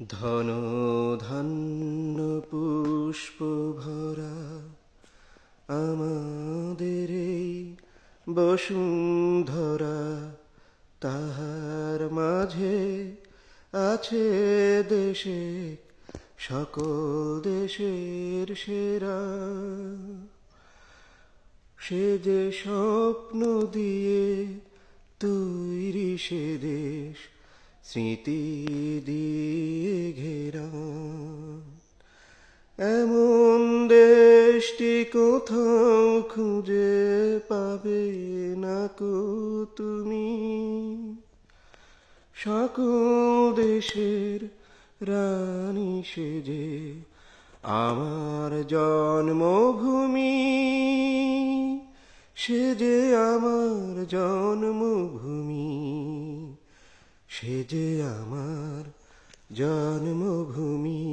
ধন ধান্য পুষ্প ভরা আমাদের এই বসুন্ধরা, তাহার মাঝে আছে দেশে সকল দেশের সেরা। সে যে স্বপ্ন দিয়ে তৈরি সে দেশ, স্মৃতি দিয়ে ঘেরা। এমন দেশটি কোথাও খুঁজে পাবে না কো তুমি। সকল দেশের রানী সেজে আমার জন্মভূমি, সে যে আমার জন্মভূমি, সে যে আমার জন্মভূমি।